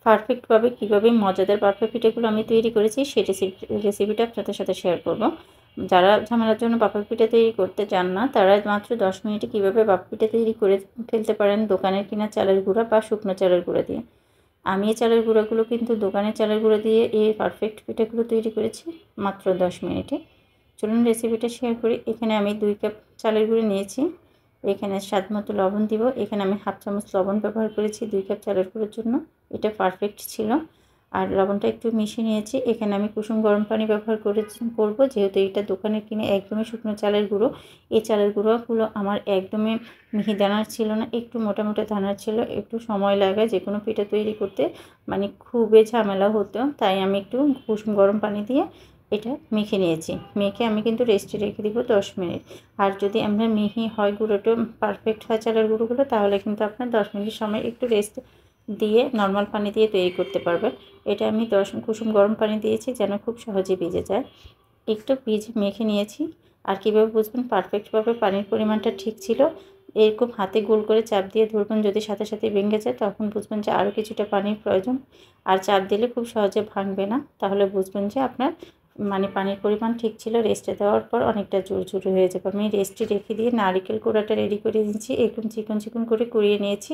পারফেক্টভাবে কীভাবে মজাদার পারফেক্ট পিঠাগুলো আমি তৈরি করেছি সেই রেসিপিটা আপনাদের সাথে শেয়ার করব। যারা ঝামেলার জন্য বাফল পিঠা তৈরি করতে চান না, তারা মাত্র 10 মিনিটে কীভাবে বাফল পিঠা তৈরি করে ফেলতে পারেন দোকানের কিনা চালের গুঁড়া বা শুকনো চালের গুঁড়া দিয়ে। আমি এই চালের গুঁড়াগুলো কিন্তু দোকানের চালের গুঁড়া দিয়ে এই পারফেক্ট পিঠাগুলো তৈরি করেছি মাত্র 10 মিনিটে। চলুন রেসিপিটা শেয়ার করি। এখানে আমি 2 কাপ চালের গুঁড়ো নিয়েছি। এখানে স্বাদ মতো লবণ দিব। এখানে আমি হাফ চামচ লবণ ব্যবহার করেছি 2 কাপ চালের গুঁড়োর জন্য। এটা পারফেক্ট ছিল। আর লবণটা একটু মিশিয়ে নিয়েছি। এখানে আমি কুসুম গরম পানি ব্যবহার করব, যেহেতু এটা দোকানে কিনে একদমই শুকনো চালের গুঁড়ো। এই চালের গুঁড়োগুলো আমার একদমই মিহি দানার ছিল না, একটু মোটা মোটা দানার ছিল। একটু সময় লাগে যে কোনো পিঠা তৈরি করতে, মানে খুবই ঝামেলা হতো। তাই আমি একটু কুসুম গরম পানি দিয়ে এটা মেখে নিয়েছি। মেখে আমি কিন্তু রেস্টে রেখে দিব 10 মিনিট। আর যদি আমরা মিহি হয় গুঁড়োটা পারফেক্ট হয় চালের গুঁড়োগুলো, তাহলে কিন্তু আপনার 10 মিনিট সময় একটু রেস্ট দিয়ে নর্মাল পানি দিয়ে তৈরি করতে পারবেন। এটা আমি 10 কুসুম গরম পানি দিয়েছি যেন খুব সহজে ভিজে যায়। একটু মেখে নিয়েছি। আর কীভাবে বুঝবেন পারফেক্টভাবে পানির পরিমাণটা ঠিক ছিল, এরকম হাতে গোল করে চাপ দিয়ে ধরবেন। যদি সাথে সাথে ভেঙে যায় তখন বুঝবেন যে আরও কিছুটা পানির প্রয়োজন। আর চাপ দিলে খুব সহজে ভাঙবে না, তাহলে বুঝবেন যে আপনার মানে পানির পরিমাণ ঠিক ছিল। রেস্টে দেওয়ার পর অনেকটা ঝুরঝুরে হয়ে যাবে। আমি রেস্টে রেখে দিয়ে নারকেল কোড়াটা রেডি করে নিয়েছি। এরকম চিকন চিকন করে কুড়িয়ে নিয়েছি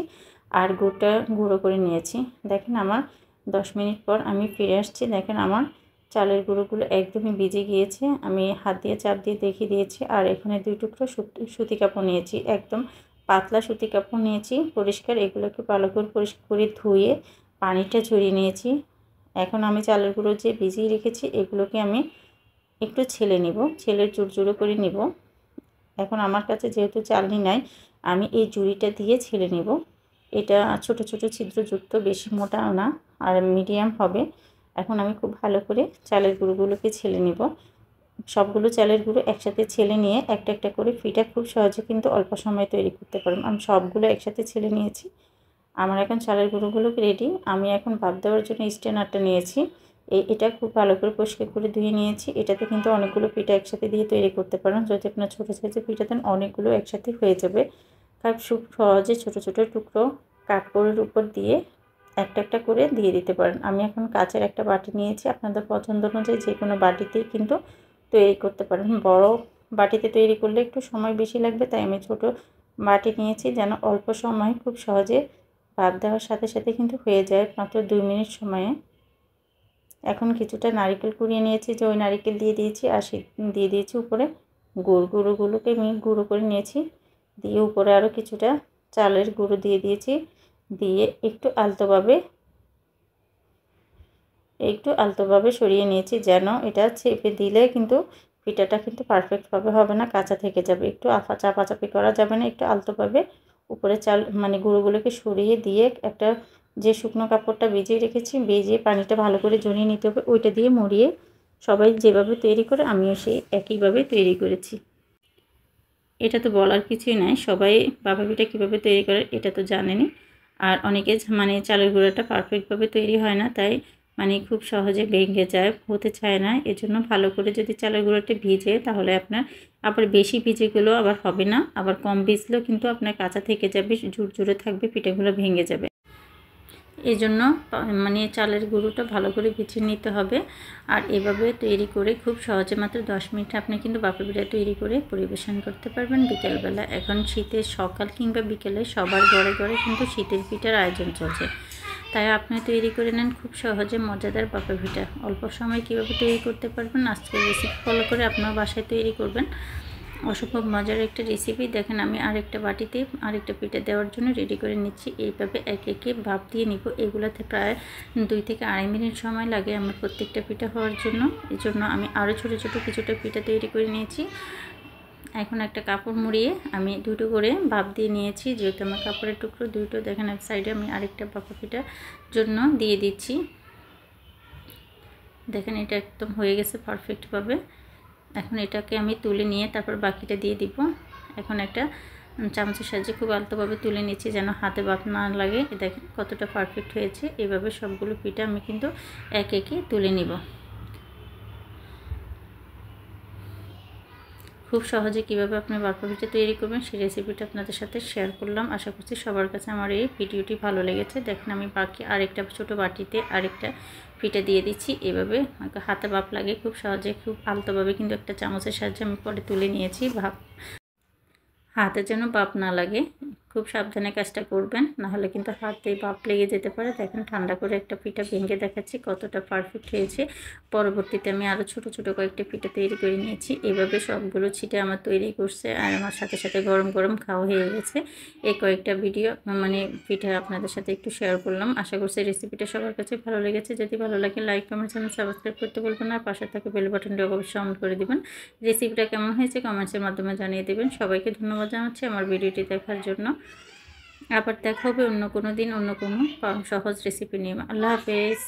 আর গুড়টা গুঁড়ো করে নিয়েছি। দেখেন আমার 10 মিনিট পর আমি ফিরে আসছি। দেখেন আমার চালের গুঁড়োগুলো একদমই ভিজে গিয়েছে। আমি হাত দিয়ে চাপ দিয়ে দেখিয়ে দিয়েছি। আর এখানে 2 টুকরো সুতি কাপড় নিয়েছি, একদম পাতলা সুতি কাপড় নিয়েছি পরিষ্কার। এগুলোকে ভালো করে পরিষ্কার করে ধুয়ে পানিটা ঝরিয়ে নিয়েছি। এখন আমি চালের গুঁড়ো যে ভিজিয়ে রেখেছি এগুলোকে আমি একটু ছেলে নিব, ছেলে জুড়জুড়ো করে নিব। এখন আমার কাছে যেহেতু চালনি নাই, আমি এই জুড়িটা দিয়ে ছেলে নিব। এটা ছোট ছোট ছিদ্রযুক্ত, বেশি মোটাও না, আর মিডিয়াম হবে। এখন আমি খুব ভালো করে চালের গুঁড়োগুলোকে ছেলে নিব। সবগুলো চালের গুঁড়ো একসাথে ছেলে নিয়ে একটা একটা করে পিঠা খুব সহজে কিন্তু অল্প সময়ে তৈরি করতে পারবেন। আমি সবগুলো একসাথে ছেলে নিয়েছি। আমার এখন চালের গুঁড়োগুলো রেডি। আমি এখন ভাপ দেওয়ার জন্য স্ট্যানারটা নিয়েছি। এটা খুব ভালো করে পরিষ্কার করে ধুয়ে নিয়েছি। এটাতে কিন্তু অনেকগুলো পিঠা একসাথে দিয়ে তৈরি করতে পারেন। যদি আপনার ছোটো সাইজের পিঠা দেন অনেকগুলো একসাথে হয়ে যাবে। খুব সহজে ছোটো ছোটো টুকরো কাপড়ের উপর দিয়ে একটা একটা করে দিয়ে দিতে পারেন। আমি এখন কাচের একটা বাটি নিয়েছি। আপনাদের পছন্দ অনুযায়ী যে কোনো বাটিতেই কিন্তু তৈরি করতে পারেন। বড় বাটিতে তৈরি করলে একটু সময় বেশি লাগবে, তাই আমি ছোট বাটি নিয়েছি যেন অল্প সময় খুব সহজে ভাপ দেওয়ার সাথে সাথে কিন্তু হয়ে যায় মাত্র 2 মিনিট সময়ে। এখন কিছুটা নারকেল কুড়িয়ে নিয়েছি, যে ওই নারকেল দিয়ে দিয়েছি। আর দিয়ে দিয়েছি উপরে গুঁড়োগুলোকে আমি গুঁড়ো করে নিয়েছি। দিয়ে উপরে আরও কিছুটা চালের গুঁড়ো দিয়ে দিয়েছি। দিয়ে একটু আলতোভাবে সরিয়ে নিয়েছি, যেন এটা চেপে দিলে কিন্তু পিঠাটা কিন্তু পারফেক্টভাবে হবে না, কাঁচা থেকে যাবে। একটু চাপাচাপি করা যাবে না, একটু আলতোভাবে উপরে চাল মানে গুঁড়োগুলোকে সরিয়ে দিয়ে একটা যে শুকনো কাপড়টা ভিজিয়ে রেখেছি, ভিজিয়ে পানিটা ভালো করে ঝরিয়ে নিতে হবে, ওইটা দিয়ে মুড়িয়ে সবাই যেভাবে তৈরি করে আমিও সেই একইভাবে তৈরি করেছি। এটা তো বলার কিছুই নাই, সবাই ভাপা পিঠা কীভাবে তৈরি করে এটা তো জানেনই। আর অনেকে মানে চালের গুঁড়োটা পারফেক্টভাবে তৈরি হয় না, তাই মানে খুব সহজে ভেঙে যায়, হতে চায় না। এজন্য ভালো করে যদি চালের গুঁড়োটা ভিজে, তাহলে আপনার আবার বেশি ভিজে গেলেও আবার হবে না, আবার কম ভিজলেও কিন্তু আপনার কাঁচা থেকে যাবে, ঝুরঝুরে থাকবে, পিঠাগুলো ভেঙে যাবে। এই জন্য মানে চালের গুঁড়োটা ভালো করে ভিজিয়ে নিতে হবে। আর এভাবে তৈরি করে খুব সহজে মাত্র 10 মিনিটে আপনি কিন্তু ভাপা পিঠা তৈরি করে পরিবেশন করতে পারবেন বিকেলবেলা। এখন শীতের সকাল কিংবা বিকেলে সবার ঘরে ঘরে কিন্তু শীতের পিঠার আয়োজন চলছে, তাই আপনি তৈরি করে নেন খুব সহজে মজাদার ভাপা পিঠা। অল্প সময় কীভাবে তৈরি করতে পারবেন আজকের রেসিপি ফলো করে আপনার বাসায় তৈরি করবেন। অসম্ভব মজার একটা রেসিপি। দেখেন আমি আরেকটা বাটিতে আরেকটা পিঠা দেওয়ার জন্য রেডি করে নিচ্ছি। এইভাবে একে একে ভাপ দিয়ে নিব। এগুলোতে প্রায় 2 থেকে 2.5 মিনিট সময় লাগে আমার প্রত্যেকটা পিঠা হওয়ার জন্য। এই জন্য আমি আরও ছোটো ছোটো কিছুটা পিঠা তৈরি করে নিয়েছি। এখন একটা কাপড় মুড়িয়ে আমি 2টো করে ভাপ দিয়ে নিয়েছি, যেহেতু আমার কাপড়ের টুকরো 2টো। দেখেন এক সাইডে আমি আরেকটা ভাপা পিঠার জন্য দিয়ে দিচ্ছি। দেখেন এটা একদম হয়ে গেছে পারফেক্টভাবে। এখন এটাকে আমি তুলে নিয়ে তারপর বাকিটা দিয়ে দিব। এখন একটা চামচের সাহায্যে খুব আলতোভাবে তুলে নিচ্ছি যেন হাতে ভাপ না লাগে। দেখেন কতটা পারফেক্ট হয়েছে। এভাবে সবগুলো পিঠা আমি কিন্তু একে একে তুলে নিব। খুব সহজে কিভাবে আপনি ভাপা পিঠা তৈরি করবেন সেই রেসিপিটা আপনাদের সাথে শেয়ার করলাম। আশা করছি সবার কাছে আমার এই ভিডিওটি ভালো লেগেছে। দেখেন আমি বাকি আরেকটা ছোটো বাটিতে আরেকটা পিঠা দিয়ে দিচ্ছি। এভাবে হাতে ভাপ লাগে খুব সহজে, খুব আলতোভাবে কিন্তু একটা চামচের সাহায্যে আমি পরে তুলে নিয়েছি। হাতে যেন বাপ না লাগে, খুব সাবধানে কাজটা করবেন, নাহলে কিন্তু হাতে বাপ লেগে যেতে পারে। দেখেন ঠান্ডা করে একটা পিঠা ভেঙে দেখাচ্ছি কতটা পারফেক্ট হয়েছে। পরবর্তীতে আমি আরও ছোট ছোট কয়েকটা পিঠা তৈরি করে নিয়েছি। এভাবে সবগুলো ছিটে আমার তৈরি করছে আর আমার সাথে সাথে গরম গরম খাওয়া হয়ে গেছে। এই কয়েকটা ভিডিও পিঠা আপনাদের সাথে একটু শেয়ার করলাম। আশা করছি রেসিপিটা সবার কাছে ভালো লেগেছে। যদি ভালো লাগে লাইক কমেন্ট চ্যানেল সাবস্ক্রাইব করতে বলবেন না, পাশে থাকা বেল বাটনটি অবশ্যই অন করে দিবেন। রেসিপিটা কেমন হয়েছে কমেন্টসের মাধ্যমে জানিয়ে দেবেন। সবাইকে ধন্যবাদ জানাচ্ছি আমার ভিডিওটি দেখার জন্য। আবার দেখা হবে অন্য কোনো দিন অন্য কোনো সহজ রেসিপি নিয়ে। আল্লাহ হাফেজ।